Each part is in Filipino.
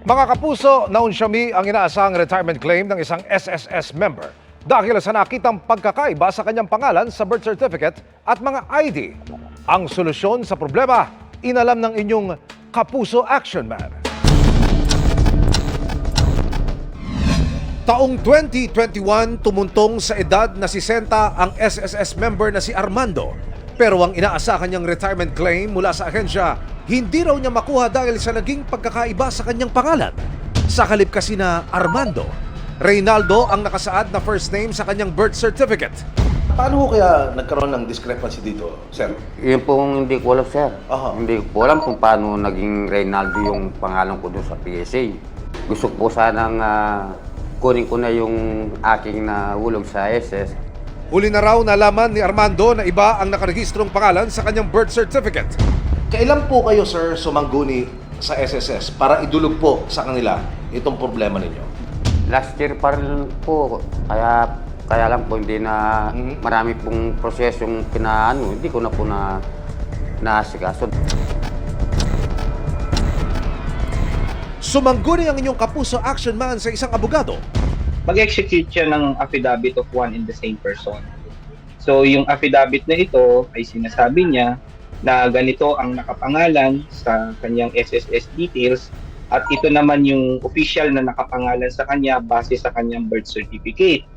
Mga kapuso, naunsyami ang inaasahang retirement claim ng isang SSS member dahil sa nakitang pagkakaiba sa kanyang pangalan sa birth certificate at mga ID. Ang solusyon sa problema, inalam ng inyong Kapuso Action Man. Taong 2021, tumuntong sa edad na 60 ang SSS member na si Armando. Pero ang inaasahan niyang retirement claim mula sa ahensya, hindi raw niya makuha dahil sa naging pagkakaiba sa kanyang pangalan. Sa halip kasi na Armando, Reynaldo ang nakasaad na first name sa kanyang birth certificate. Paano ho kaya nagkaroon ng discrepancy dito, sir? Yun pong hindi ko alam, sir. Aha. Hindi ko alam kung paano naging Reynaldo yung pangalan ko doon sa PSA. Gusto ko po sanang kunin ko na yung aking nahulog sa SS. Huli na raw nalaman ni Armando na iba ang nakaregistrong pangalan sa kanyang birth certificate. Kailan po kayo, sir, sumangguni sa SSS para idulog po sa kanila itong problema ninyo? Last year pa rin po, kaya lang po hindi na marami pong prosesyong hindi ko na po naasikaso. Sumangguni ang inyong Kapuso Action Man sa isang abogado. Mag-execute siya ng affidavit of one and the same person. So yung affidavit na ito ay sinasabi niya na ganito ang nakapangalan sa kanyang SSS details at ito naman yung official na nakapangalan sa kanya base sa kanyang birth certificate.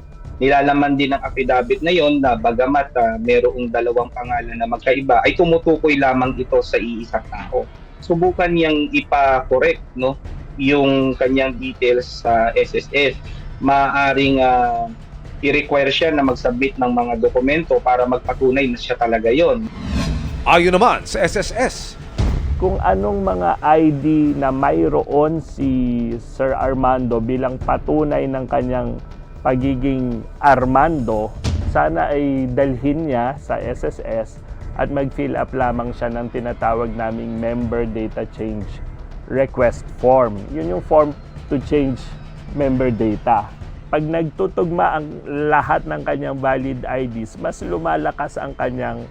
Nilalaman din ng affidavit na yon na bagamat mayroong dalawang pangalan na magkaiba ay tumutukoy lamang ito sa iisang tao. Subukan niyang ipa-correct yung kanyang details sa SSS. Maaring i-require siya na mag-submit ng mga dokumento para magpatunay na siya talaga yon. Ayon naman sa SSS, kung anong mga ID na mayroon si Sir Armando bilang patunay ng kanyang pagiging Armando, sana ay dalhin niya sa SSS at mag-fill up lamang siya ng tinatawag naming member data change request form. Yun yung form to change member data. Pag nagtutugma ang lahat ng kanyang valid IDs, mas lumalakas ang kanyang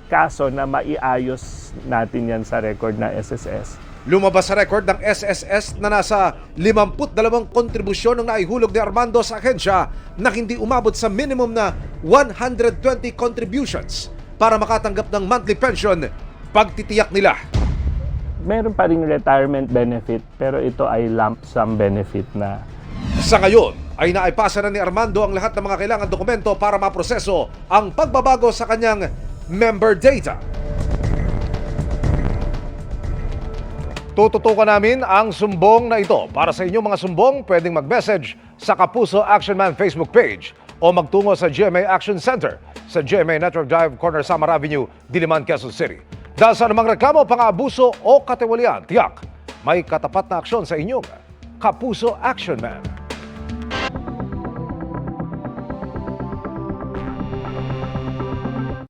kaso na maiayos natin yan sa record na SSS. lumabas sa record ng SSS na nasa 52 kontribusyon ang naihulog ni Armando sa ahensya na hindi umabot sa minimum na 120 contributions para makatanggap ng monthly pension. Pagtitiyak nila, Meron pa ring retirement benefit pero ito ay lump sum benefit na. sa ngayon ay naipasa na ni Armando ang lahat ng mga kailangan dokumento para maproseso ang pagbabago sa kanyang member data. Tututukan namin ang sumbong na ito. Para sa inyong mga sumbong, pwedeng mag-message sa Kapuso Action Man Facebook page o magtungo sa GMA Action Center sa GMA Network Drive, Corner Samar Avenue, Diliman, Quezon City. Dahil sa anumang reklamo, pang-aabuso o katiwalian, tiyak, may katapat na aksyon sa inyong Kapuso Action Man.